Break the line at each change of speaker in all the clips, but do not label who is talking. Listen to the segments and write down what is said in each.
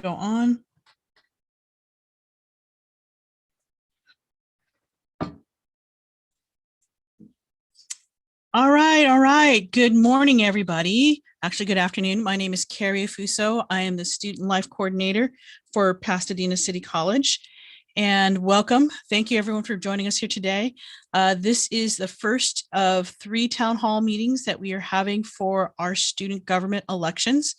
go on. All right. Good morning, everybody. Actually, good afternoon. My name is Carrie Afuso. I am the Student Life Coordinator for Pasadena City College. And welcome. Thank you, everyone, for joining us here today. This is the first of 3 town hall meetings that we are having for our student government elections.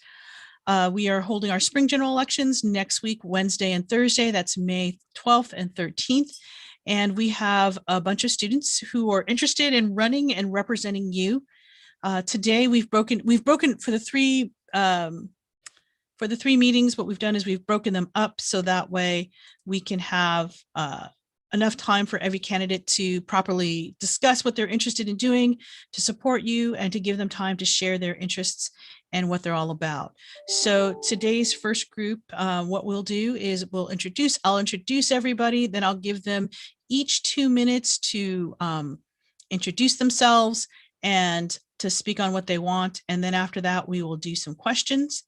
We are holding our spring general elections next week, Wednesday and Thursday. That's May 12th and 13th. And we have a bunch of students who are interested in running and representing you. Today, we've broken for the three meetings. What we've done is we've broken them up so that way we can have enough time for every candidate to properly discuss what they're interested in doing, to support you, and to give them time to share their interests and what they're all about. So today's first group, what we'll do is I'll introduce everybody, then I'll give them each 2 minutes to introduce themselves and to speak on what they want. And then after that, we will do some questions.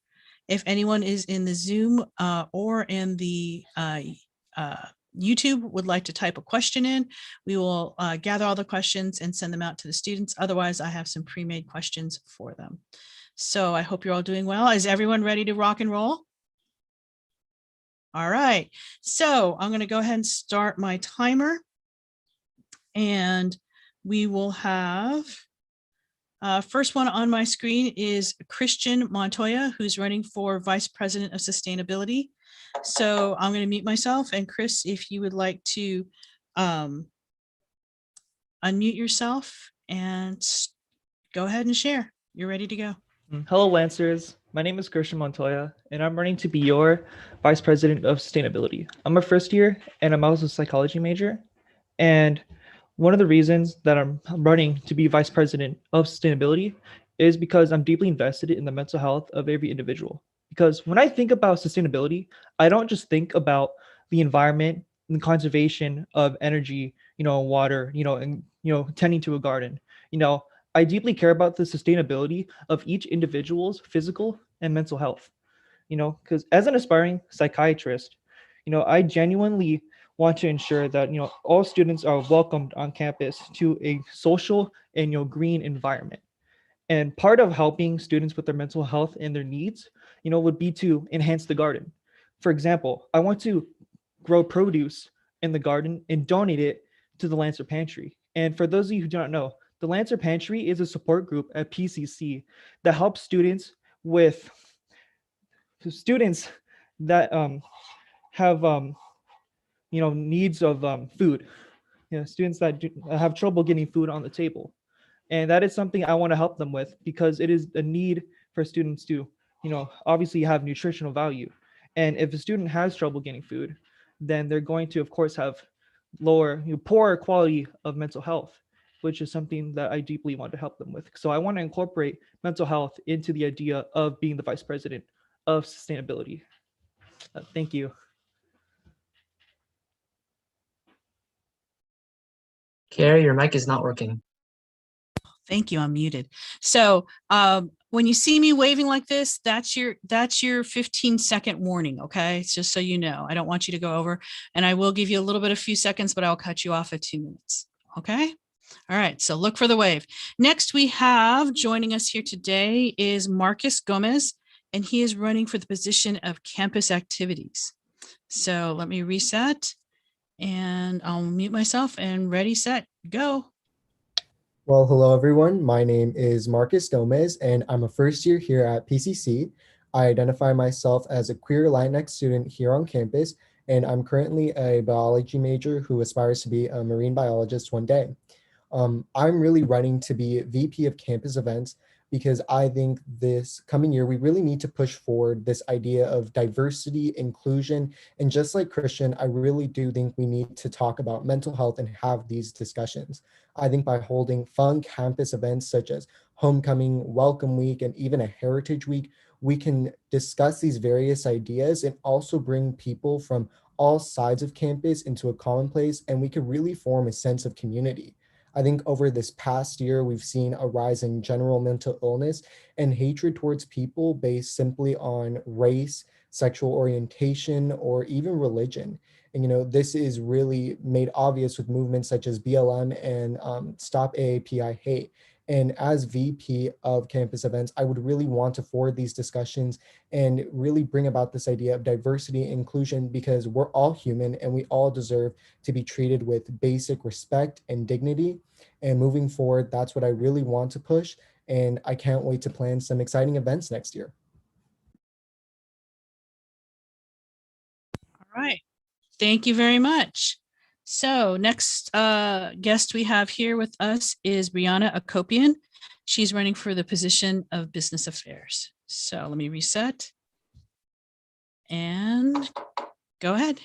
If anyone is in the Zoom or in the YouTube would like to type a question in, we will gather all the questions and send them out to the students. Otherwise, I have some pre-made questions for them. So I hope you're all doing well. Is everyone ready to rock and roll? All right, so I'm going to go ahead and start my timer. And we will have, first one on my screen is Christian Montoya, who's running for Vice President of Sustainability. So I'm going to mute myself. And Chris, if you would like to unmute yourself and go ahead and share. You're ready to go.
Hello, Lancers. My name is Christian Montoya, and I'm running to be your Vice President of Sustainability. I'm a first year, and I'm also a psychology major. And one of the reasons that I'm running to be Vice President of Sustainability is because I'm deeply invested in the mental health of every individual. Because when I think about sustainability, I don't just think about the environment and the conservation of energy, water, and tending to a garden. I deeply care about the sustainability of each individual's physical and mental health, because as an aspiring psychiatrist, I genuinely want to ensure that, all students are welcomed on campus to a social and, green environment. And part of helping students with their mental health and their needs, would be to enhance the garden. For example, I want to grow produce in the garden and donate it to the Lancer Pantry. And for those of you who do not know, the Lancer Pantry is a support group at PCC that helps students that have needs of food. Students that have trouble getting food on the table, and that is something I want to help them with because it is a need for students to obviously have nutritional value. And if a student has trouble getting food, then they're going to, of course, have poorer quality of mental health, which is something that I deeply want to help them with. So I want to incorporate mental health into the idea of being the Vice President of Sustainability. Thank you.
Carrie, your mic is not working.
Thank you. I'm muted. So when you see me waving like this, that's your 15-second warning. Okay. It's just so you know, I don't want you to go over, and I will give you a little bit of few seconds, but I'll cut you off at 2 minutes. Okay. All right. So look for the wave. Next, we have joining us here today is Marcus Gomez, and he is running for the position of campus activities. So let me reset and I'll mute myself and ready, set, go.
Well, hello, everyone. My name is Marcus Gomez, and I'm a first year here at PCC. I identify myself as a queer Latinx student here on campus, and I'm currently a biology major who aspires to be a marine biologist one day. I'm really running to be VP of campus events because I think this coming year, we really need to push forward this idea of diversity, inclusion, and just like Christian, I really do think we need to talk about mental health and have these discussions. I think by holding fun campus events such as Homecoming, Welcome Week, and even a Heritage Week, we can discuss these various ideas and also bring people from all sides of campus into a common place, and we can really form a sense of community. I think over this past year, we've seen a rise in general mental illness and hatred towards people based simply on race, sexual orientation, or even religion. And, this is really made obvious with movements such as BLM and Stop AAPI Hate. And as VP of campus events, I would really want to forward these discussions and really bring about this idea of diversity and inclusion, because we're all human and we all deserve to be treated with basic respect and dignity. And moving forward, that's what I really want to push. And I can't wait to plan some exciting events next year.
All right. Thank you very much. So next guest we have here with us is Brianna Akopian. She's running for the position of Business Affairs. So let me reset and go ahead.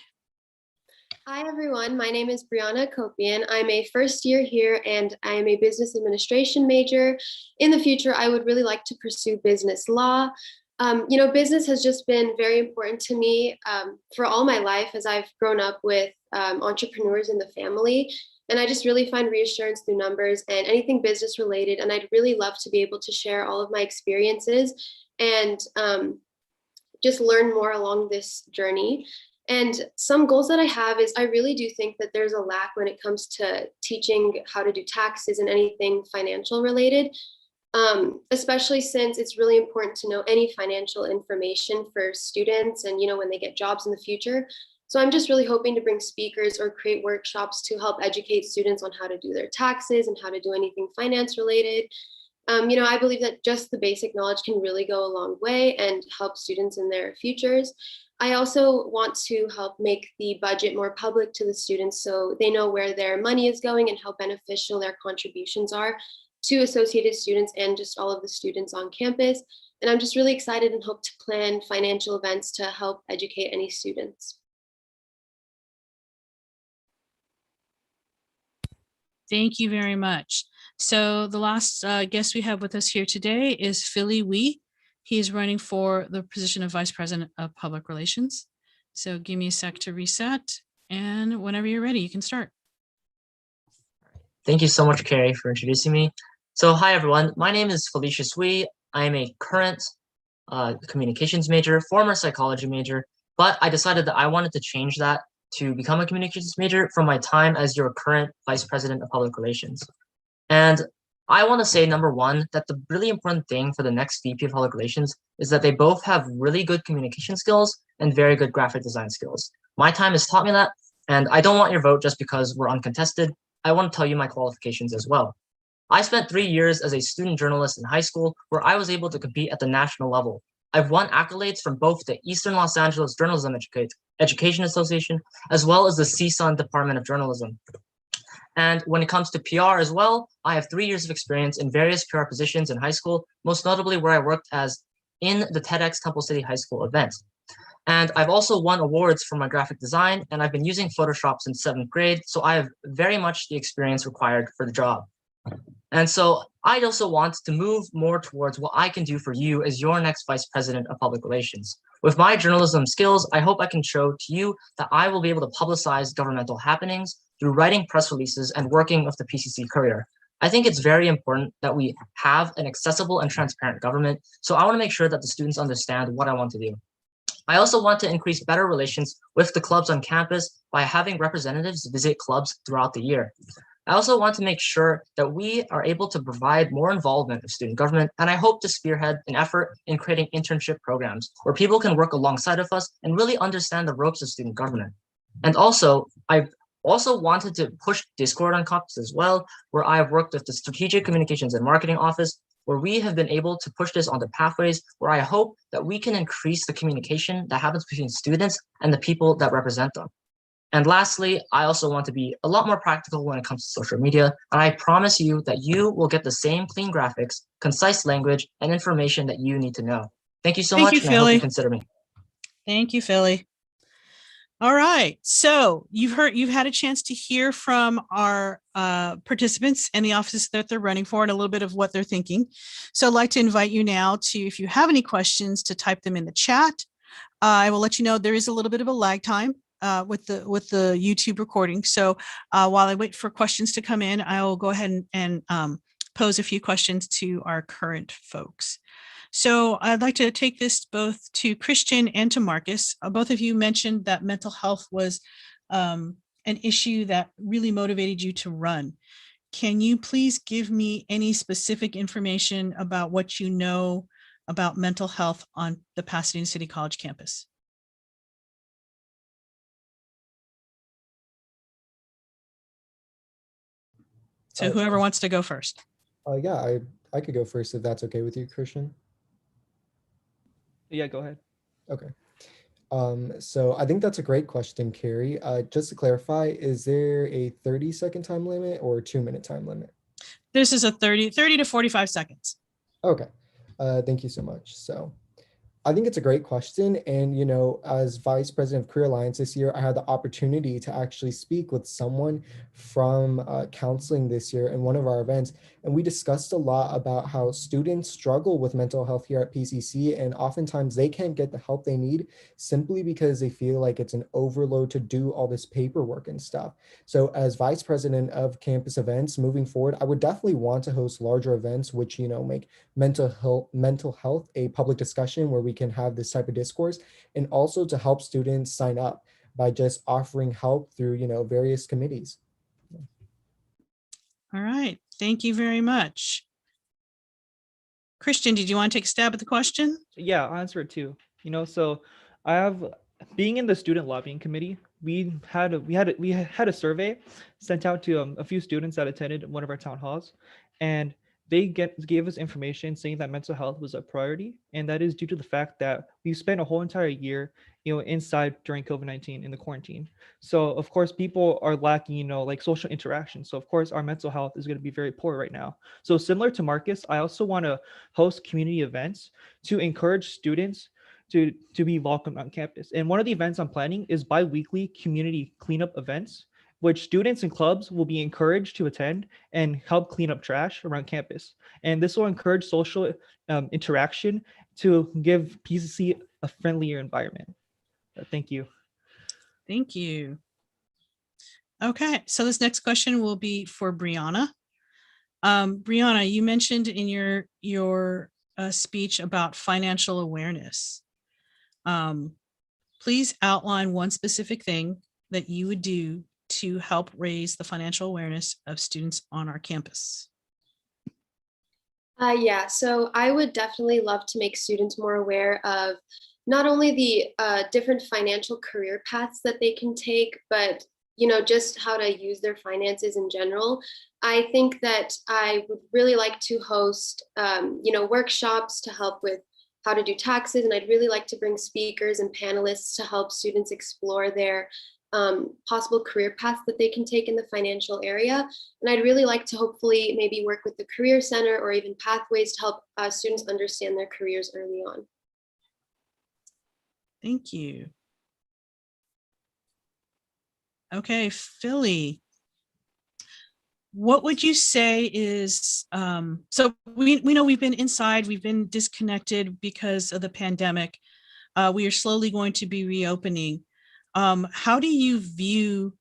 Hi, everyone. My name is Brianna Kopien. I'm a first year here and I am a business administration major. In the future, I would really like to pursue business law. Business has just been very important to me for all my life, as I've grown up with entrepreneurs in the family. And I just really find reassurance through numbers and anything business related. And I'd really love to be able to share all of my experiences and just learn more along this journey. And some goals that I have is I really do think that there's a lack when it comes to teaching how to do taxes and anything financial related, especially since it's really important to know any financial information for students and, when they get jobs in the future. So I'm just really hoping to bring speakers or create workshops to help educate students on how to do their taxes and how to do anything finance related. I believe that just the basic knowledge can really go a long way and help students in their futures. I also want to help make the budget more public to the students so they know where their money is going and how beneficial their contributions are to associated students and just all of the students on campus. And I'm just really excited and hope to plan financial events to help educate any students.
Thank you very much. So the last guest we have with us here today is Philly Wee. He is running for the position of Vice President of Public Relations. So give me a sec to reset, and whenever you're ready, you can start.
Thank you so much, Carrie, for introducing me. So hi, everyone. My name is Felicia Sui. I am a current communications major, former psychology major, but I decided that I wanted to change that to become a communications major from my time as your current Vice President of Public Relations. And I want to say, number one, that the really important thing for the next VP of Public Relations is that they both have really good communication skills and very good graphic design skills. My time has taught me that, and I don't want your vote just because we're uncontested. I want to tell you my qualifications as well. I spent 3 years as a student journalist in high school where I was able to compete at the national level. I've won accolades from both the Eastern Los Angeles Journalism Education Association, as well as the CSUN Department of Journalism. And when it comes to PR as well, I have 3 years of experience in various PR positions in high school, most notably where I worked as in the TEDx Temple City High School event. And I've also won awards for my graphic design, and I've been using Photoshop since 7th grade, so I have very much the experience required for the job. And so I'd also want to move more towards what I can do for you as your next Vice President of Public Relations. With my journalism skills, I hope I can show to you that I will be able to publicize governmental happenings through writing press releases and working with the PCC Courier. I think it's very important that we have an accessible and transparent government, so I want to make sure that the students understand what I want to do. I also want to increase better relations with the clubs on campus by having representatives visit clubs throughout the year. I also want to make sure that we are able to provide more involvement of student government, and I hope to spearhead an effort in creating internship programs where people can work alongside of us and really understand the ropes of student government. And also, I've also wanted to push Discord on campus as well, where I've worked with the Strategic Communications and Marketing Office, where we have been able to push this onto pathways where I hope that we can increase the communication that happens between students and the people that represent them. And lastly, I also want to be a lot more practical when it comes to social media, and I promise you that you will get the same clean graphics, concise language, and information that you need to know. Thank you so much, and I hope you consider me.
Thank you, Philly. All right, so you've had a chance to hear from our participants and the offices that they're running for and a little bit of what they're thinking. So I'd like to invite you now to, if you have any questions, to type them in the chat. I will let you know there is a little bit of a lag time with the YouTube recording. So while I wait for questions to come in, I will go ahead and pose a few questions to our current folks. So I'd like to take this both to Christian and to Marcus. Both of you mentioned that mental health was an issue that really motivated you to run. Can you please give me any specific information about what you know about mental health on the Pasadena City College campus? So whoever wants to go first.
Yeah, I could go first if that's okay with you, Christian.
Yeah, go ahead.
Okay. So I think that's a great question, Carrie. Just to clarify, is there a 30-second time limit or a 2-minute time limit?
This is a 30 to 45 seconds.
Okay. Thank you so much. So I think it's a great question. And, you know, as Vice President of Career Alliance this year, I had the opportunity to actually speak with someone from counseling this year in one of our events. And we discussed a lot about how students struggle with mental health here at PCC. And oftentimes they can't get the help they need simply because they feel like it's an overload to do all this paperwork and stuff. So as Vice President of campus events moving forward, I would definitely want to host larger events, which, you know, make mental health a public discussion where we can have this type of discourse, and also to help students sign up by just offering help through, you know, various committees.
All right, thank you very much. Christian, did you want to take a stab at the question?
Yeah, I'll answer it too. You know, so I have, being in the student lobbying committee, we had a survey sent out to a few students that attended one of our town halls, and they gave us information saying that mental health was a priority, and that is due to the fact that we've spent a whole entire year, you know, inside during COVID-19 in the quarantine. So of course people are lacking, you know, like social interaction. So of course our mental health is going to be very poor right now. So similar to Marcus, I also want to host community events to encourage students to be welcomed on campus. And one of the events I'm planning is bi-weekly community cleanup events, which students and clubs will be encouraged to attend and help clean up trash around campus. And this will encourage social interaction to give PCC a friendlier environment. Thank you.
Thank you. Okay, so this next question will be for Brianna. Brianna, you mentioned in your speech about financial awareness. Please outline one specific thing that you would do to help raise the financial awareness of students on our campus.
Yeah, so I would definitely love to make students more aware of not only the different financial career paths that they can take, but, you know, just how to use their finances in general. I think that I would really like to host, you know, workshops to help with how to do taxes. And I'd really like to bring speakers and panelists to help students explore their possible career paths that they can take in the financial area. And I'd really like to hopefully maybe work with the Career Center or even Pathways to help students understand their careers early on.
Thank you. Okay, Philly. What would you say is, so we know we've been inside, we've been disconnected because of the pandemic. We are slowly going to be reopening. How do you view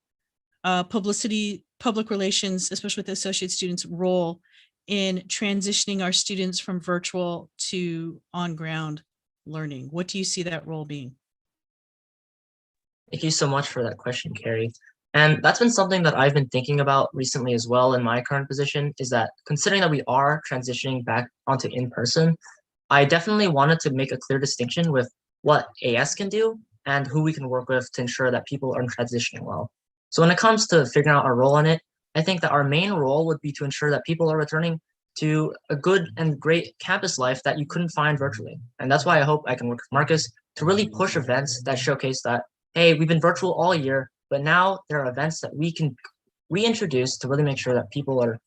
public relations, especially with the associate students' role in transitioning our students from virtual to on-ground learning? What do you see that role being?
Thank you so much for that question, Carrie. And that's been something that I've been thinking about recently as well in my current position, is that considering that we are transitioning back onto in-person, I definitely wanted to make a clear distinction with what AS can do and who we can work with to ensure that people are transitioning well. So when it comes to figuring out our role in it, I think that our main role would be to ensure that people are returning to a good and great campus life that you couldn't find virtually. And that's why I hope I can work with Marcus to really push events that showcase that, hey, we've been virtual all year, but now there are events that we can reintroduce to really make sure that people are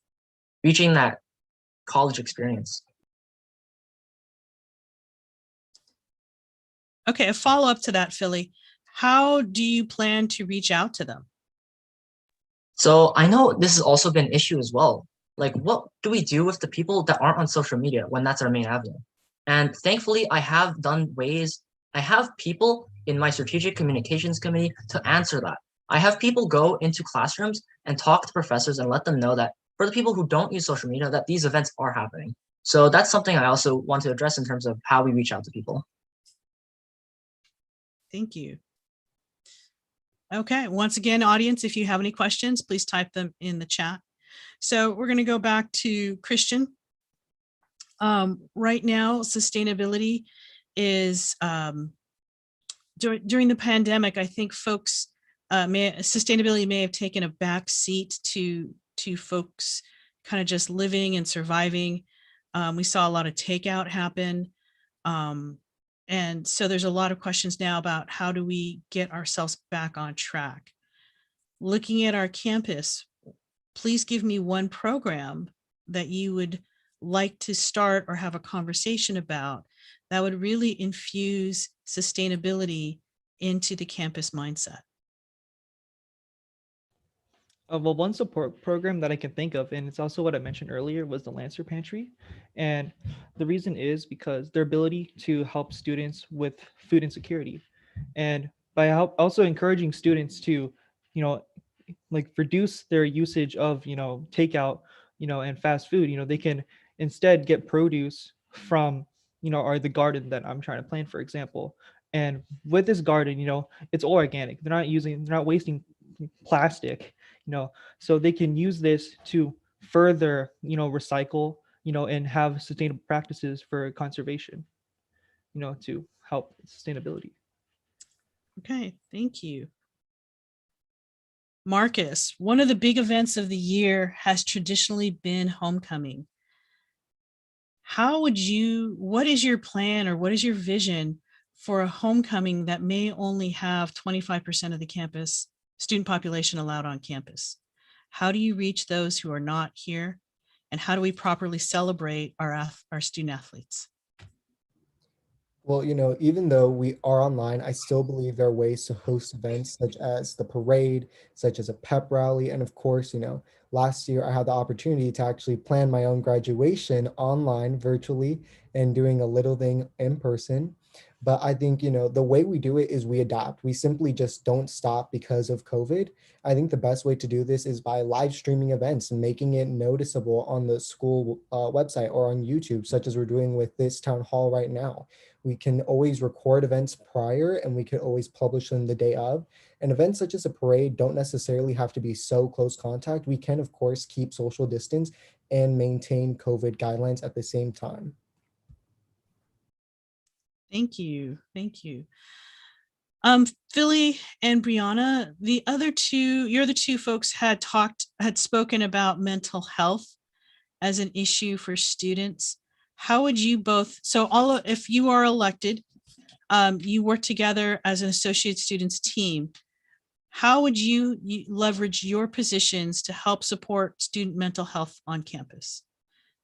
reaching that college experience.
Okay, a follow-up to that, Philly. How do you plan to reach out to them?
So I know this has also been an issue as well. Like, what do we do with the people that aren't on social media when that's our main avenue? And thankfully, I have done ways I have people in my strategic communications committee to answer that. I have people go into classrooms and talk to professors and let them know that for the people who don't use social media, that these events are happening. So that's something I also want to address in terms of how we reach out to people.
Thank you. Okay, once again, audience, if you have any questions, please type them in the chat. So we're going to go back to Christian. Right now, sustainability is during the pandemic. I think folks sustainability may have taken a back seat to folks kind of just living and surviving. We saw a lot of takeout happen. And so there's a lot of questions now about how do we get ourselves back on track. Looking at our campus, please give me one program that you would like to start or have a conversation about that would really infuse sustainability into the campus mindset.
Well, one support program that I can think of, and it's also what I mentioned earlier, was the Lancer Pantry. And the reason is because their ability to help students with food insecurity. And by also encouraging students to, like reduce their usage of, takeout, and fast food, they can instead get produce from, or the garden that I'm trying to plant, for example. And with this garden, it's all organic. They're not wasting plastic, so they can use this to further, recycle, and have sustainable practices for conservation, to help sustainability.
Okay, thank you. Marcus, one of the big events of the year has traditionally been homecoming. What is your plan or what is your vision for a homecoming that may only have 25% of the campus student population allowed on campus? How do you reach those who are not here? And how do we properly celebrate our student athletes?
Well, even though we are online, I still believe there are ways to host events such as the parade, such as a pep rally. And of course, last year I had the opportunity to actually plan my own graduation online, virtually, and doing a little thing in person. But I think, the way we do it is we adapt. We simply just don't stop because of COVID. I think the best way to do this is by live streaming events and making it noticeable on the school website or on YouTube, such as we're doing with this town hall right now. We can always record events prior and we could always publish them the day of. And events such as a parade don't necessarily have to be so close contact. We can, of course, keep social distance and maintain COVID guidelines at the same time.
Thank you. Thank you. Philly and Brianna, you're the two folks had spoken about mental health as an issue for students. How would you both, if you are elected, you work together as an associate students team, how would you leverage your positions to help support student mental health on campus?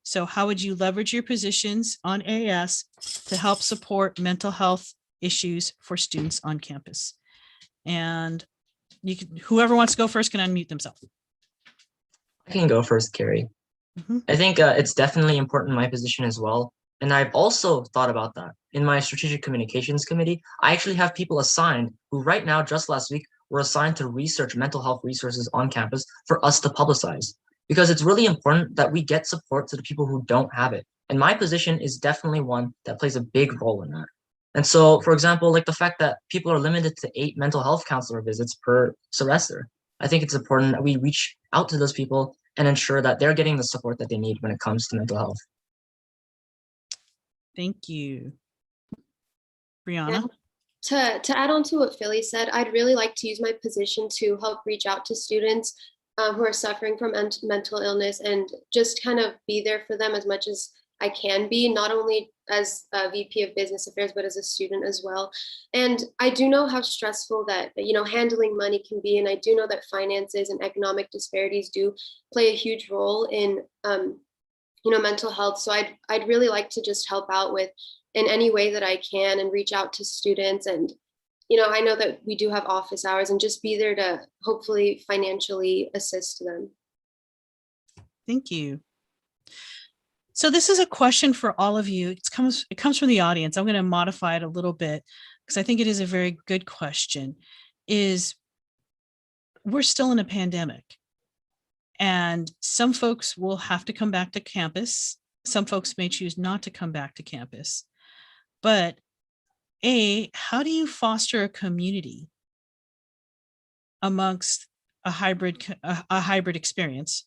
So how would you leverage your positions on AS to help support mental health issues for students on campus? And whoever wants to go first can unmute themselves.
I can go first, Carrie. I think it's definitely important in my position as well. And I've also thought about that. In my strategic communications committee, I actually have people assigned who right now, just last week, were assigned to research mental health resources on campus for us to publicize. Because it's really important that we get support to the people who don't have it. And my position is definitely one that plays a big role in that. And so, for example, like the fact that people are limited to 8 mental health counselor visits per semester, I think it's important that we reach out to those people and ensure that they're getting the support that they need when it comes to mental health.
Thank you. Brianna?
Yeah. To add on to what Philly said, I'd really like to use my position to help reach out to students who are suffering from mental illness and just kind of be there for them as much as I can be, not only as a VP of Business Affairs, but as a student as well. And I do know how stressful that, handling money can be. And I do know that finances and economic disparities do play a huge role in, mental health. So I'd really like to just help out with in any way that I can and reach out to students. And, I know that we do have office hours and just be there to hopefully financially assist them.
Thank you. So this is a question for all of you. It comes from the audience. I'm going to modify it a little bit because I think it is a very good question, is we're still in a pandemic. And some folks will have to come back to campus. Some folks may choose not to come back to campus. But how do you foster a community amongst a hybrid experience?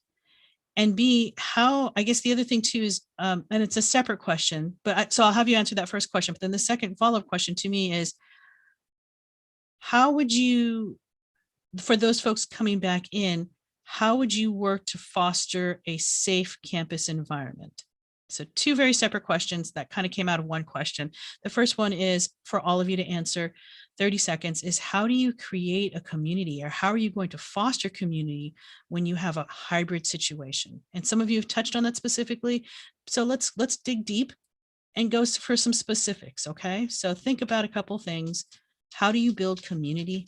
And B, I guess the other thing too is, and it's a separate question, so I'll have you answer that first question. But then the second follow-up question to me is, how would you, for those folks coming back in, how would you work to foster a safe campus environment? So two very separate questions that kind of came out of one question. The first one is for all of you to answer, 30 seconds, is how do you create a community, or how are you going to foster community when you have a hybrid situation? And some of you have touched on that specifically. So let's dig deep and go for some specifics, okay? So think about a couple things. How do you build community?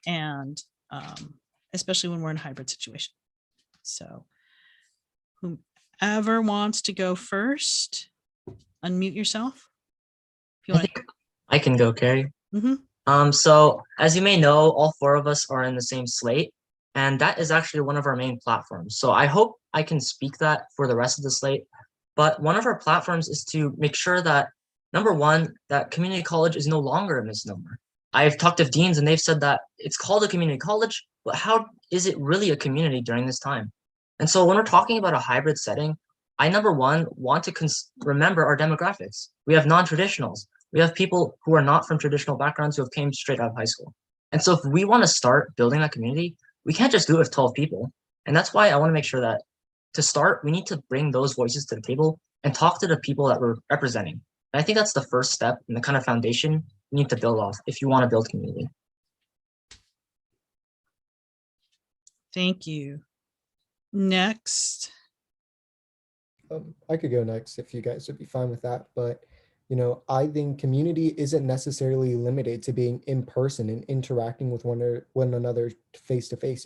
And especially when we're in a hybrid situation. So whoever wants to go first, unmute yourself. If you
I
want
think I can go, Carrie.
Mhm.
So as you may know, all four of us are in the same slate, and that is actually one of our main platforms. So I hope I can speak that for the rest of the slate. But one of our platforms is to make sure that, number one, that community college is no longer a misnomer. I've talked to deans and they've said that it's called a community college, but how is it really a community during this time? And so when we're talking about a hybrid setting, I, number one, want to remember our demographics. We have non-traditionals. We have people who are not from traditional backgrounds who have came straight out of high school. And so if we want to start building that community, we can't just do it with 12 people. And that's why I want to make sure that to start, we need to bring those voices to the table and talk to the people that we're representing. And I think that's the first step and the kind of foundation you need to build off if you want to build community.
Thank you. Next.
I could go next if you guys would be fine with that. But, I think community isn't necessarily limited to being in person and interacting with one another face to face.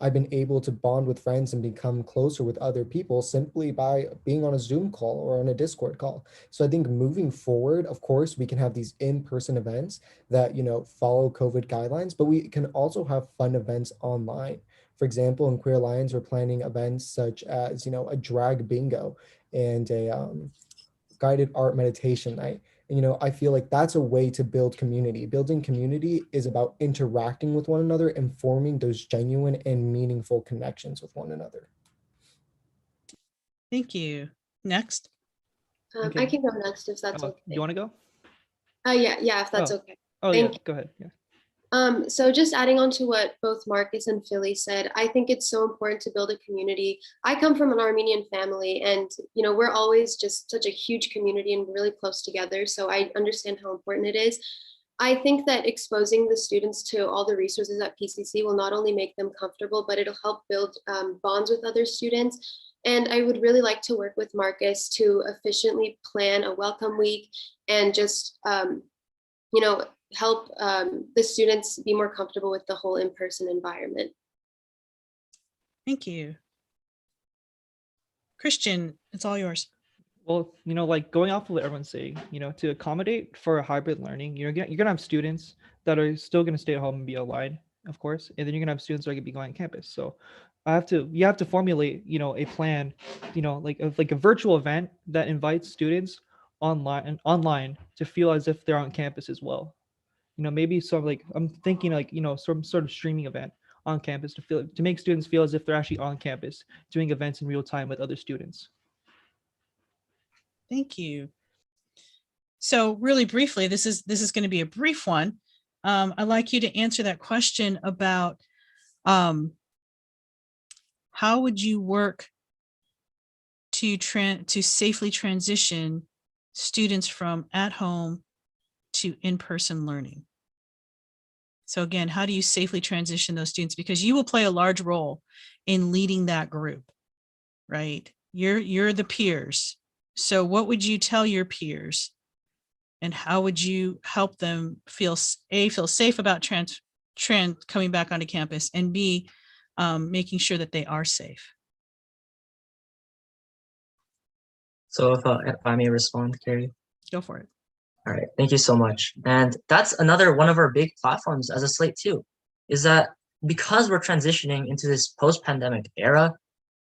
I've been able to bond with friends and become closer with other people simply by being on a Zoom call or on a Discord call. So I think moving forward, of course, we can have these in-person events that, follow COVID guidelines, but we can also have fun events online. For example, in Queer Alliance, we're planning events such as, a drag bingo and a guided art meditation night. And, I feel like that's a way to build community. Building community is about interacting with one another and forming those genuine and meaningful connections with one another.
Thank you. Next.
I can go next if that's okay.
You want to go?
Yeah, if that's okay.
Oh,
Thank
yeah, go ahead. Yeah.
So just adding on to what both Marcus and Philly said, I think it's so important to build a community. I come from an Armenian family, and we're always just such a huge community and really close together. So I understand how important it is. I think that exposing the students to all the resources at PCC will not only make them comfortable, but it'll help build bonds with other students. And I would really like to work with Marcus to efficiently plan a welcome week and just, help the students be more comfortable with the whole in-person environment.
Thank you. Christian, it's all yours.
Well, like going off of what everyone's saying, to accommodate for a hybrid learning, you're gonna have students that are still gonna stay at home and be online, of course, and then you're gonna have students that are gonna be going on campus. So you have to formulate, a plan, like a virtual event that invites students online to feel as if they're on campus as well. Maybe some I'm thinking some sort of streaming event on campus to make students feel as if they're actually on campus doing events in real time with other students.
Thank you. So really briefly, this is going to be a brief one. I'd like you to answer that question about how would you work to safely transition students from at home to in-person learning? So again, how do you safely transition those students? Because you will play a large role in leading that group, right? You're the peers. So what would you tell your peers? And how would you help them feel safe about coming back onto campus, and B, making sure that they are safe?
So if I may respond, Carrie.
Go for it.
All right, thank you so much. And that's another one of our big platforms as a slate too, is that because we're transitioning into this post-pandemic era,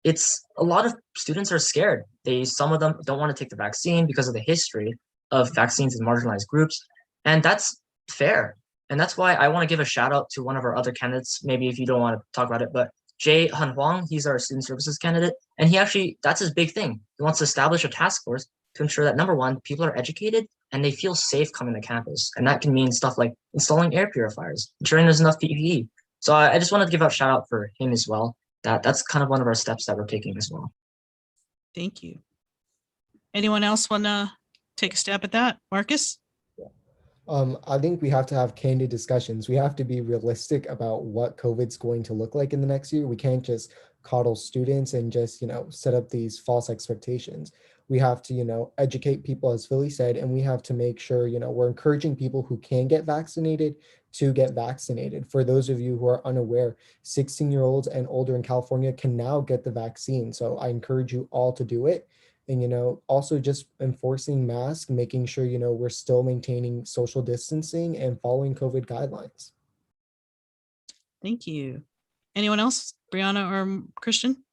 it's a lot of students are scared. Some of them don't want to take the vaccine because of the history of vaccines in marginalized groups, and that's fair. And that's why I want to give a shout out to one of our other candidates. Maybe if you don't want to talk about it, but Hun Wong, he's our student services candidate, and that's his big thing. He wants to establish a task force to ensure that number one, people are educated and they feel safe coming to campus, and that can mean stuff like installing air purifiers, ensuring there's enough PPE. So I just wanted to give a shout out for him as well. That's kind of one of our steps that we're taking as well.
Thank you. Anyone else want to take a stab at that? Marcus?
I think we have to have candid discussions. We have to be realistic about what COVID's going to look like in the next year. We can't just coddle students and just, set up these false expectations. We have to, educate people, as Philly said, and we have to make sure, we're encouraging people who can get vaccinated to get vaccinated. For those of you who are unaware, 16-year-olds and older in California can now get the vaccine. So I encourage you all to do it. And, also just enforcing masks, making sure, we're still maintaining social distancing and following COVID guidelines.
Thank you. Anyone else? Brianna or Christian?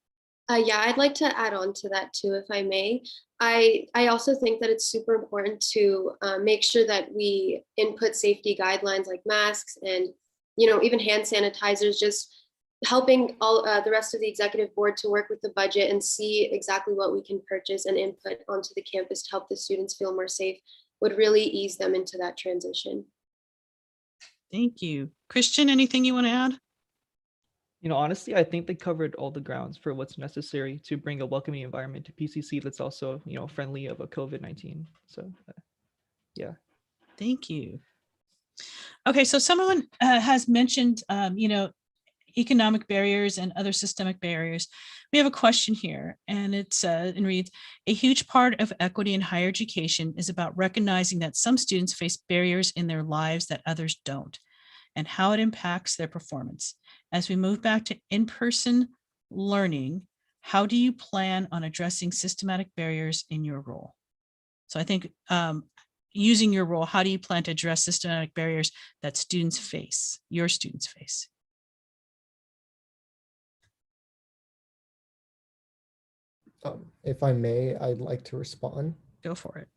Yeah, I'd like to add on to that too, if I may. I also think that it's super important to make sure that we input safety guidelines like masks and, even hand sanitizers, just helping all the rest of the executive board to work with the budget and see exactly what we can purchase and input onto the campus to help the students feel more safe would really ease them into that transition.
Thank you. Christian, anything you want to add?
Honestly, I think they covered all the grounds for what's necessary to bring a welcoming environment to PCC that's also, friendly of a COVID-19. So, yeah.
Thank you. Okay, so someone has mentioned, economic barriers and other systemic barriers. We have a question here, and it reads, a huge part of equity in higher education is about recognizing that some students face barriers in their lives that others don't, and how it impacts their performance. As we move back to in-person learning, how do you plan on addressing systematic barriers in your role? So I think using your role, how do you plan to address systematic barriers that students face, your students face?
If I may, I'd like to respond.
Go for it.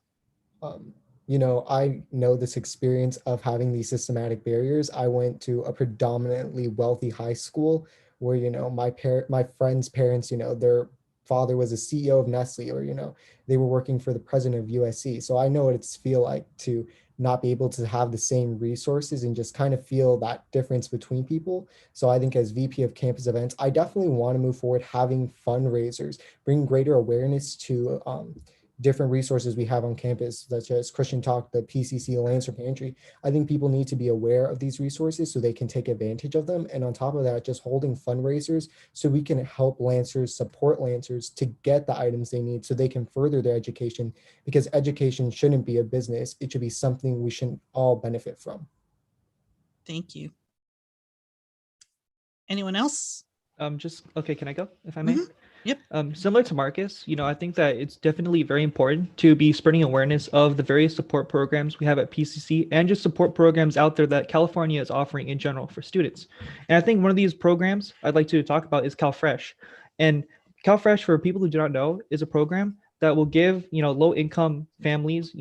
I know this experience of having these systematic barriers. I went to a predominantly wealthy high school where, my friends' parents, their father was a CEO of Nestle, or, they were working for the president of USC. So I know what it's feel like to not be able to have the same resources and just kind of feel that difference between people. So I think as VP of campus events, I definitely want to move forward having fundraisers, bring greater awareness to different resources we have on campus, such as Christian Talk, the PCC Lancer Pantry. I think people need to be aware of these resources so they can take advantage of them. And on top of that, just holding fundraisers so we can help Lancers, support Lancers to get the items they need so they can further their education, because education shouldn't be a business. It should be something we should all benefit from.
Thank you. Anyone else?
Okay, can I go, if I may?
Mm-hmm. Yep.
Similar to Marcus, I think that it's definitely very important to be spreading awareness of the various support programs we have at PCC and just support programs out there that California is offering in general for students. And I think one of these programs I'd like to talk about is Calfresh. And Calfresh, for people who do not know, is a program that will give, low-income families,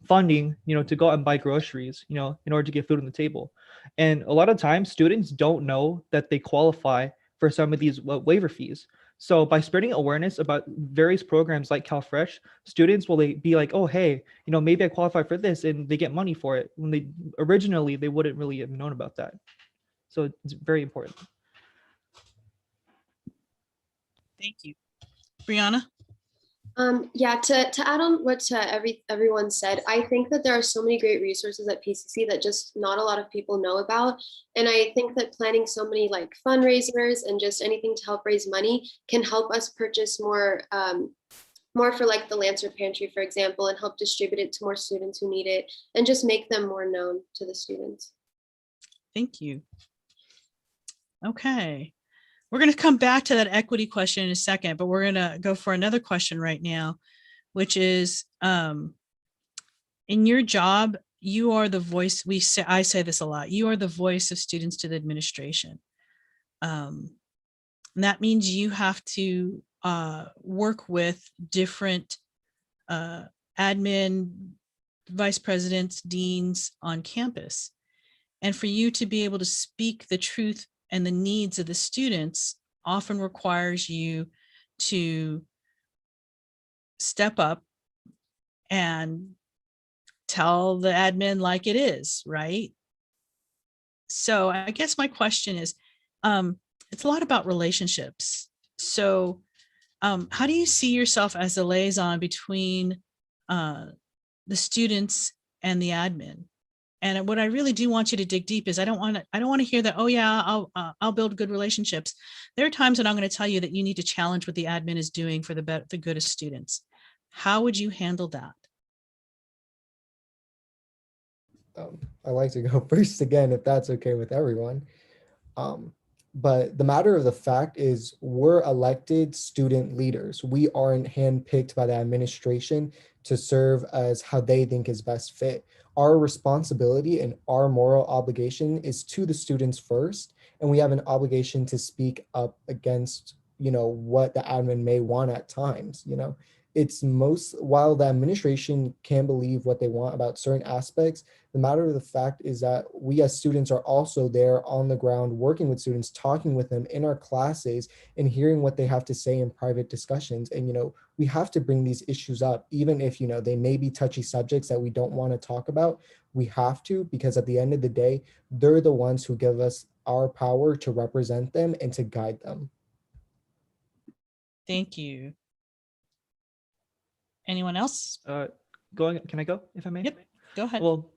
funding, to go out and buy groceries, in order to get food on the table. And a lot of times students don't know that they qualify for some of these waiver fees. So by spreading awareness about various programs like Calfresh, students will be like, oh, hey, maybe I qualify for this, and they get money for it when they originally they wouldn't really have known about that. So it's very important.
Thank you. Brianna?
Yeah, to add on what everyone said, I think that there are so many great resources at PCC that just not a lot of people know about. And I think that planning so many like fundraisers and just anything to help raise money can help us purchase more for like the Lancer Pantry, for example, and help distribute it to more students who need it and just make them more known to the students.
Thank you. Okay. We're going to come back to that equity question in a second, but we're going to go for another question right now, which is in your job, you are the voice. I say this a lot. You are the voice of students to the administration. And that means you have to work with different admin, vice presidents, deans on campus. And for you to be able to speak the truth and the needs of the students often requires you to step up and tell the admin like it is, right? So I guess my question is, it's a lot about relationships. So how do you see yourself as a liaison between the students and the admin? And what I really do want you to dig deep is I don't want to hear that, oh yeah, I'll build good relationships. There are times when I'm going to tell you that you need to challenge what the admin is doing for the good of students. How would you handle that?
I like to go first again, if that's okay with everyone. But the matter of the fact is we're elected student leaders. We aren't handpicked by the administration to serve as how they think is best fit. Our responsibility and our moral obligation is to the students first, and we have an obligation to speak up against, what the admin may want at times. It's while the administration can believe what they want about certain aspects, the matter of the fact is that we as students are also there on the ground, working with students, talking with them in our classes and hearing what they have to say in private discussions. And, we have to bring these issues up, even if, they may be touchy subjects that we don't want to talk about. We have to, because at the end of the day, they're the ones who give us our power to represent them and to guide them.
Thank you. Anyone else?
Can I go, if I may?
Yep, go ahead.
Well,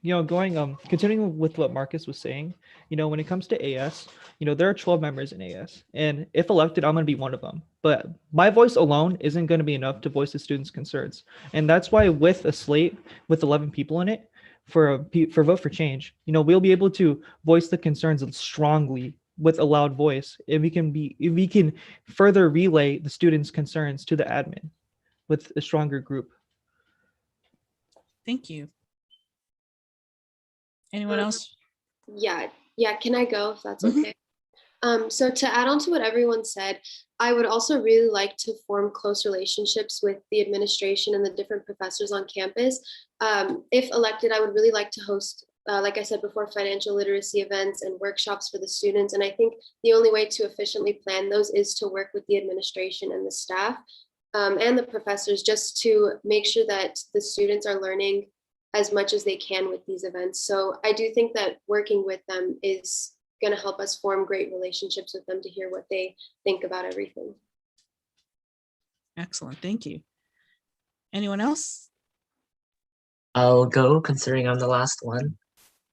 continuing with what Marcus was saying, when it comes to AS, there are 12 members in AS, and if elected, I'm going to be one of them. But my voice alone isn't going to be enough to voice the students' concerns. And that's why with a slate with 11 people in it for Vote for Change, we'll be able to voice the concerns strongly with a loud voice. If we can further relay the students' concerns to the admin with a stronger group.
Thank you. Anyone else?
Yeah, can I go if that's
Mhm.
okay? So to add on to what everyone said, I would also really like to form close relationships with the administration and the different professors on campus. If elected, I would really like to host, like I said before, financial literacy events and workshops for the students. And I think the only way to efficiently plan those is to work with the administration and the staff and the professors, just to make sure that the students are learning as much as they can with these events. So I do think that working with them is going to help us form great relationships with them to hear what they think about everything.
Excellent. Thank you. Anyone else?
I'll go, considering I'm the last one.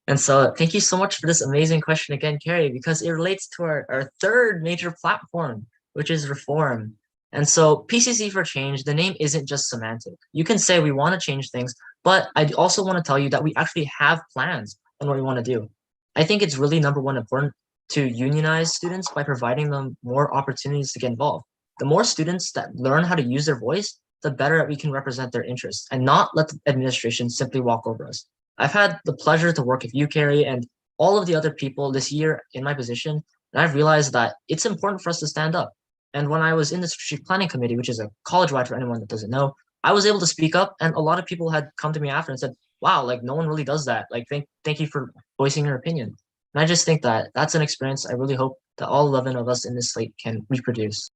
And so thank you so much for this amazing question again, Carrie, because it relates to our third major platform, which is reform. And so PCC for Change, the name isn't just semantic. You can say we want to change things, but I also want to tell you that we actually have plans on what we want to do. I think it's really number one important to unionize students by providing them more opportunities to get involved. The more students that learn how to use their voice, the better we can represent their interests and not let the administration simply walk over us. I've had the pleasure to work with you, Carrie, and all of the other people this year in my position, and I've realized that it's important for us to stand up. And when I was in the strategic planning committee, which is a college-wide for anyone that doesn't know, I was able to speak up, and a lot of people had come to me after and said, wow, like no one really does that. Like, thank you for voicing your opinion. And I just think that that's an experience I really hope that all 11 of us in this slate can reproduce.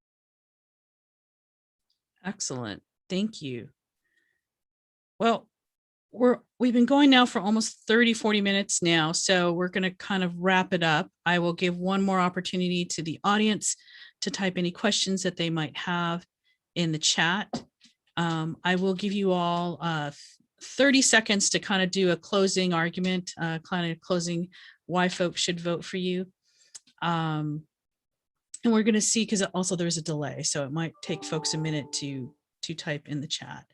Excellent. Thank you. Well, we've been going now for almost 40 minutes now, so we're going to kind of wrap it up. I will give one more opportunity to the audience to type any questions that they might have in the chat. I will give you all 30 seconds to kind of do a closing argument, kind of closing why folks should vote for you. And we're going to see, because also there's a delay, so it might take folks a minute to type in the chat.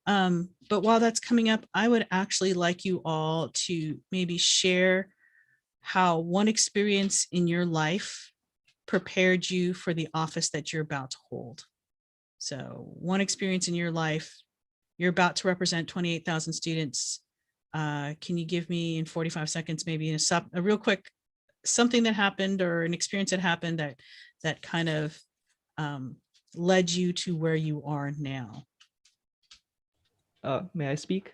But while that's coming up, I would actually like you all to maybe share how one experience in your life prepared you for the office that you're about to hold. So one experience in your life, you're about to represent 28,000 students. Can you give me in 45 seconds, maybe a real quick, something that happened or an experience that happened that kind of led you to where you are now?
May I speak?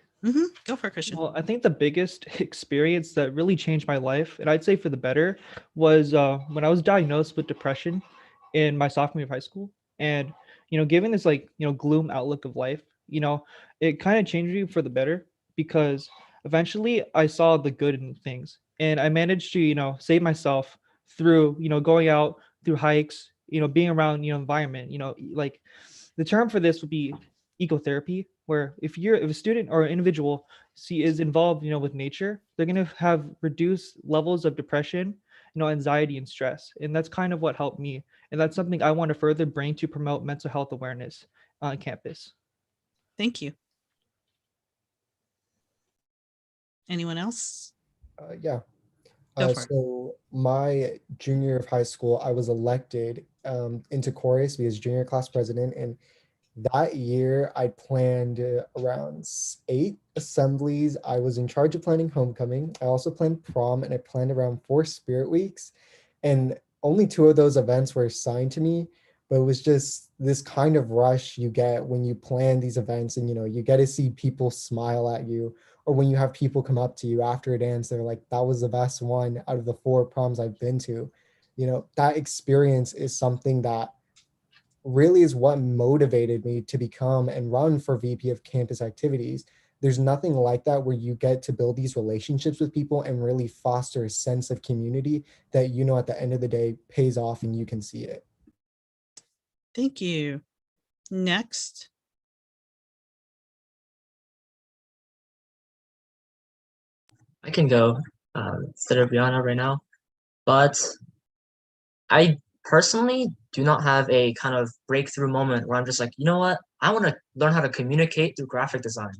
Go for it, Christian.
Well, I think the biggest experience that really changed my life, and I'd say for the better, was when I was diagnosed with depression in my sophomore year of high school. And, given this gloom outlook of life, it kind of changed me for the better, because eventually I saw the good in things, and I managed to, save myself through, going out through hikes, being around, environment, like the term for this would be ecotherapy, where if a student or an individual is involved, with nature, they're going to have reduced levels of depression, anxiety and stress. And that's kind of what helped me. And that's something I want to further bring to promote mental health awareness on campus.
Thank you. Anyone else?
Yeah.
Go for it.
So my junior year of high school, I was elected into chorus because junior class president, and that year I planned around 8 assemblies. I was in charge of planning homecoming. I also planned prom, and I planned around 4 spirit weeks. And only 2 of those events were assigned to me, but it was just this kind of rush you get when you plan these events, and you get to see people smile at you, or when you have people come up to you after a dance, they're like, that was the best one out of the 4 proms I've been to. That experience is something that really is what motivated me to become and run for VP of campus activities. There's nothing like that, where you get to build these relationships with people and really foster a sense of community that, at the end of the day pays off and you can see it.
Thank you. Next.
I can go instead of Brianna right now, but I personally do not have a kind of breakthrough moment where I'm just like, you know what, I want to learn how to communicate through graphic design.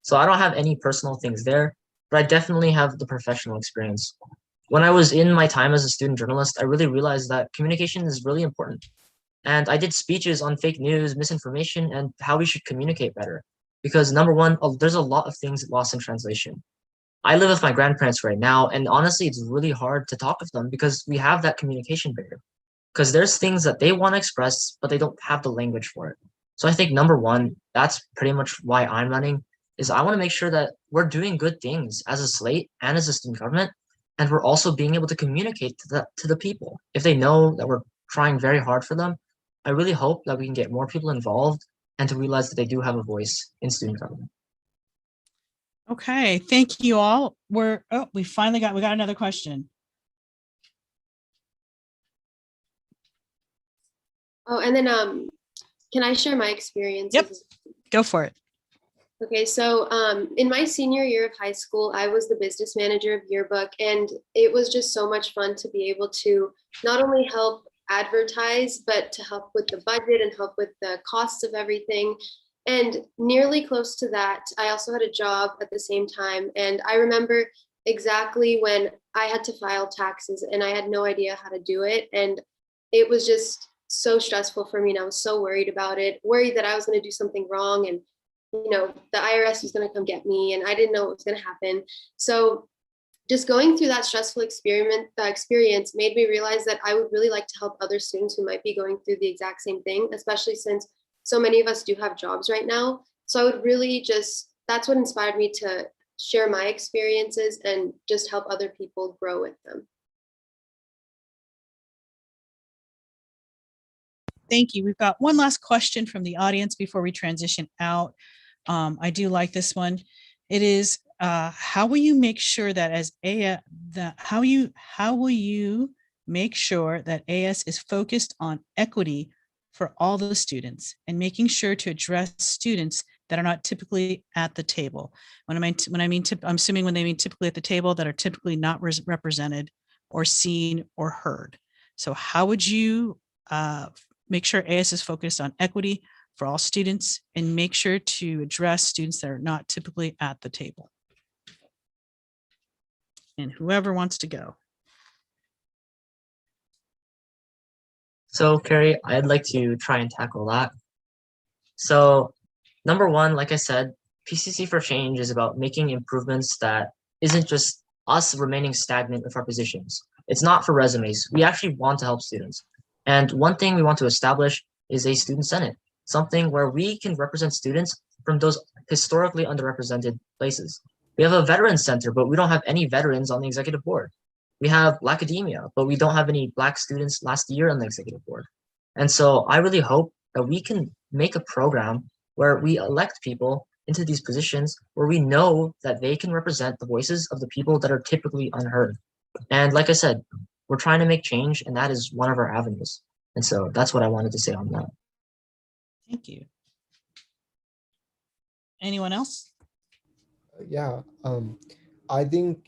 So I don't have any personal things there, but I definitely have the professional experience. When I was in my time as a student journalist, I really realized that communication is really important. And I did speeches on fake news, misinformation, and how we should communicate better. Because number one, there's a lot of things lost in translation. I live with my grandparents right now, and honestly, it's really hard to talk with them because we have that communication barrier. Because there's things that they want to express, but they don't have the language for it. So I think number one, that's pretty much why I'm running, is I want to make sure that we're doing good things as a slate and as a student government, and we're also being able to communicate to the people. If they know that we're trying very hard for them, I really hope that we can get more people involved and to realize that they do have a voice in student government.
Okay, thank you all. We got another question.
Oh, and then can I share my experience?
Yep. Go for it.
Okay, so in my senior year of high school, I was the business manager of yearbook, and it was just so much fun to be able to not only help advertise, but to help with the budget and help with the costs of everything. And nearly close to that, I also had a job at the same time. And I remember exactly when I had to file taxes and I had no idea how to do it. And it was just so stressful for me. And I was so worried about it, worried that I was going to do something wrong. And, the IRS was going to come get me, and I didn't know what was going to happen. So just going through that stressful experience made me realize that I would really like to help other students who might be going through the exact same thing, especially since so many of us do have jobs right now. So I would really that's what inspired me to share my experiences and just help other people grow with them.
Thank you. We've got one last question from the audience before we transition out. I do like this one. It is, how will you make sure that how will you make sure that AS is focused on equity for all the students and making sure to address students that are not typically at the table? I'm assuming when they mean typically at the table, that are typically not represented or seen or heard. So how would you make sure AS is focused on equity for all students and make sure to address students that are not typically at the table? And whoever wants to go.
So, Carrie, I'd like to try and tackle that. So, number one, like I said, PCC for Change is about making improvements that isn't just us remaining stagnant with our positions. It's not for resumes. We actually want to help students. And one thing we want to establish is a student senate, something where we can represent students from those historically underrepresented places. We have a veterans center, but we don't have any veterans on the executive board. We have academia, but we don't have any Black students last year on the executive board. And so I really hope that we can make a program where we elect people into these positions where we know that they can represent the voices of the people that are typically unheard. And like I said, we're trying to make change, and that is one of our avenues. And so that's what I wanted to say on that.
Thank you. Anyone else?
Yeah, I think,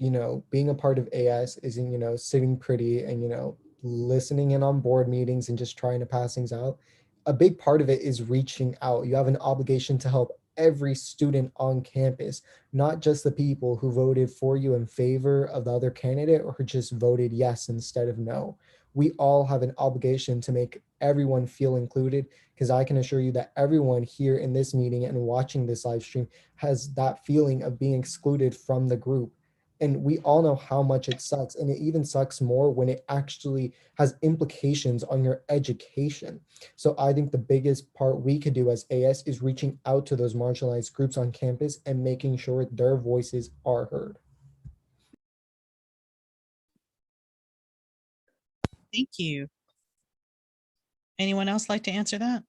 being a part of AS isn't, sitting pretty and, listening in on board meetings and just trying to pass things out. A big part of it is reaching out. You have an obligation to help every student on campus, not just the people who voted for you in favor of the other candidate or who just voted yes instead of no. We all have an obligation to make everyone feel included, because I can assure you that everyone here in this meeting and watching this live stream has that feeling of being excluded from the group. And we all know how much it sucks. And it even sucks more when it actually has implications on your education. So I think the biggest part we could do as AS is reaching out to those marginalized groups on campus and making sure their voices are heard.
Thank you. Anyone else like to answer that?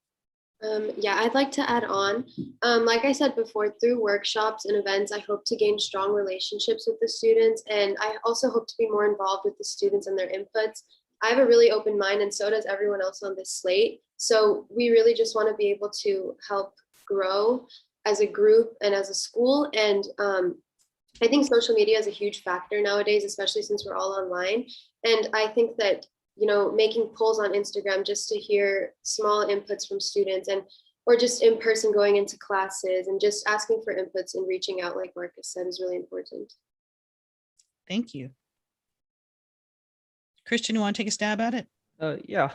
Yeah, I'd like to add on. Like I said before, through workshops and events, I hope to gain strong relationships with the students. And I also hope to be more involved with the students and their inputs. I have a really open mind, and so does everyone else on this slate. So we really just want to be able to help grow as a group and as a school. And I think social media is a huge factor nowadays, especially since we're all online. And I think that making polls on Instagram just to hear small inputs from students, and or just in person going into classes and just asking for inputs and reaching out, like Marcus said, is really important.
Thank you. Christian, you want to take a stab at it?
Yeah.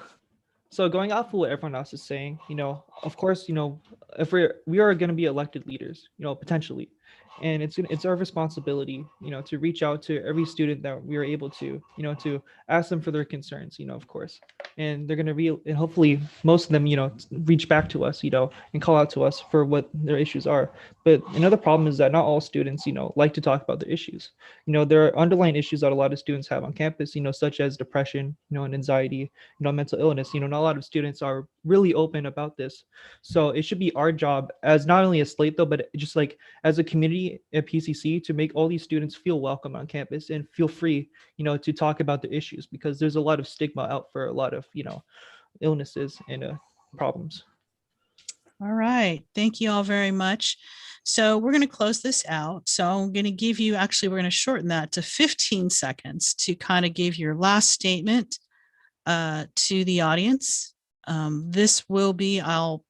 So going off of what everyone else is saying, of course, if we are going to be elected leaders, potentially, and it's our responsibility, to reach out to every student that we are able to, to ask them for their concerns, of course, and they're going to and hopefully most of them, reach back to us, and call out to us for what their issues are. But another problem is that not all students, like to talk about their issues. There are underlying issues that a lot of students have on campus, such as depression, and anxiety, mental illness. Not a lot of students are really open about this. So it should be our job as not only a slate though, but just like as a community at PCC to make all these students feel welcome on campus and feel free, to talk about the issues, because there's a lot of stigma out for a lot of, illnesses and problems.
All right. Thank you all very much. So we're going to close this out. So I'm going to give you, actually, we're going to shorten that to 15 seconds to kind of give your last statement to the audience. This will be, I'll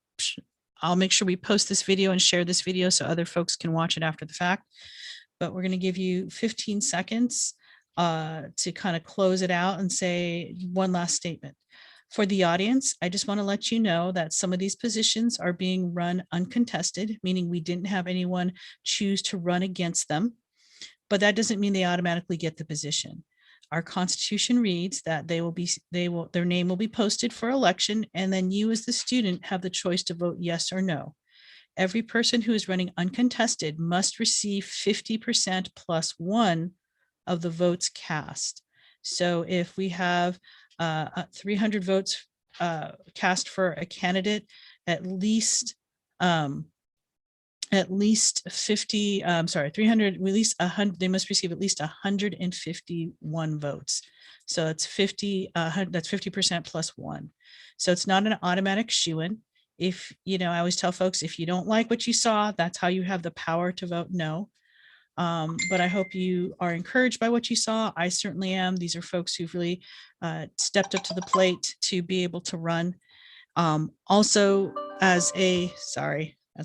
make sure we post this video and share this video so other folks can watch it after the fact. But we're going to give you 15 seconds to kind of close it out and say one last statement. For the audience, I just want to let you know that some of these positions are being run uncontested, meaning we didn't have anyone choose to run against them, but that doesn't mean they automatically get the position. Our Constitution reads that their name will be posted for election, and then you as the student have the choice to vote yes or no. Every person who is running uncontested must receive 50% plus one of the votes cast. So if we have 300 votes cast for a candidate, at least 50, 300, at least 100, they must receive at least 151 votes. So it's 50, that's 50% plus one. So it's not an automatic shoo-in. If, I always tell folks, if you don't like what you saw, that's how you have the power to vote no. But I hope you are encouraged by what you saw. I certainly am. These are folks who've really stepped up to the plate to be able to run. Also, as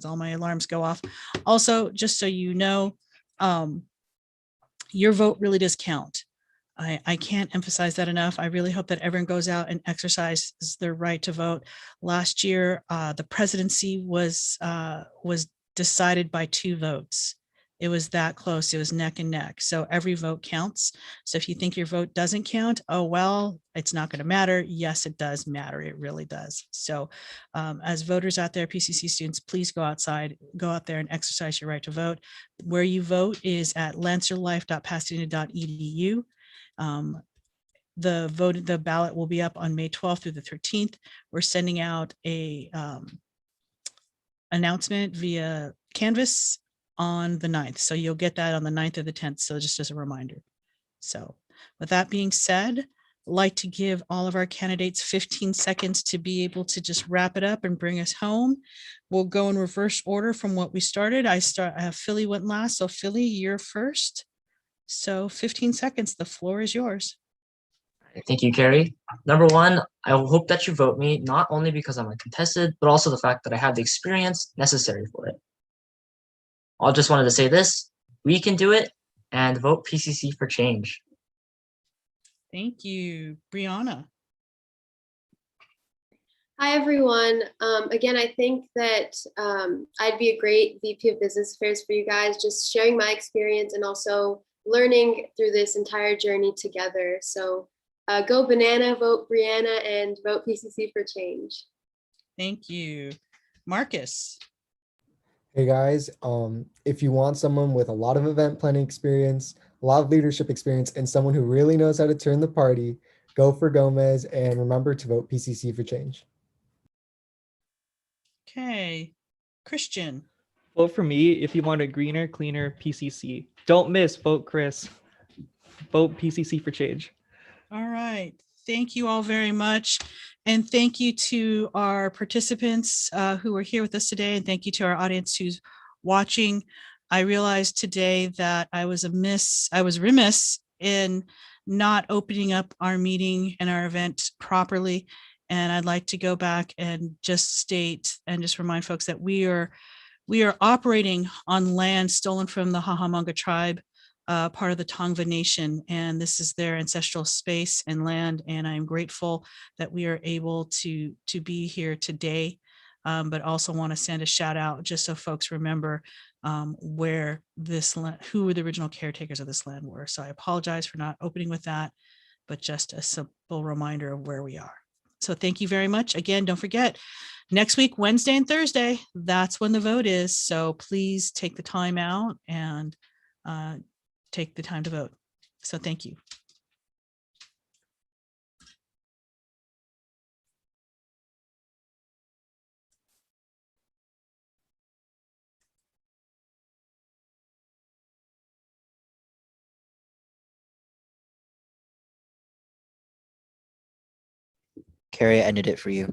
all my alarms go off. Also, just so you know, your vote really does count. I can't emphasize that enough. I really hope that everyone goes out and exercises their right to vote. Last year, the presidency was decided by 2 votes. It was that close. It was neck and neck. So every vote counts. So if you think your vote doesn't count, oh, well, it's not going to matter. Yes, it does matter. It really does. So as voters out there, PCC students, please go outside, go out there and exercise your right to vote. Where you vote is at lancerlife.pasadena.edu. The ballot will be up on May 12th through the 13th. We're sending out a announcement via Canvas on the 9th. So you'll get that on the 9th or the 10th. So just as a reminder. So with that being said, I'd like to give all of our candidates 15 seconds to be able to just wrap it up and bring us home. We'll go in reverse order from what we started. I have Philly went last. So Philly, you're first. So 15 seconds, the floor is yours.
Thank you, Carrie. Number one, I hope that you vote me, not only because I'm uncontested, but also the fact that I have the experience necessary for it. I just wanted to say this, we can do it, and vote PCC for change.
Thank you, Brianna.
Hi, everyone. Again, I think that I'd be a great VP of Business Affairs for you guys, just sharing my experience and also learning through this entire journey together. So go banana, vote Brianna, and vote PCC for change.
Thank you. Marcus.
Hey guys, if you want someone with a lot of event planning experience, a lot of leadership experience, and someone who really knows how to turn the party, go for Gomez, and remember to vote PCC for change.
Okay. Christian.
Vote for me if you want a greener, cleaner PCC. Don't miss, vote Chris. Vote PCC for change.
All right. Thank you all very much. And thank you to our participants who are here with us today. And thank you to our audience who's watching. I realized today that I was remiss in not opening up our meeting and our event properly. And I'd like to go back and just state and just remind folks that we are operating on land stolen from the Hahamanga tribe, part of the Tongva Nation, and this is their ancestral space and land. And I'm grateful that we are able to be here today, but also want to send a shout out just so folks remember where this land, who the original caretakers of this land were. So I apologize for not opening with that, but just a simple reminder of where we are. So thank you very much. Again, don't forget, next week, Wednesday and Thursday, that's when the vote is. So please take the time out and take the time to vote. So thank you.
Carrie, I ended it for you.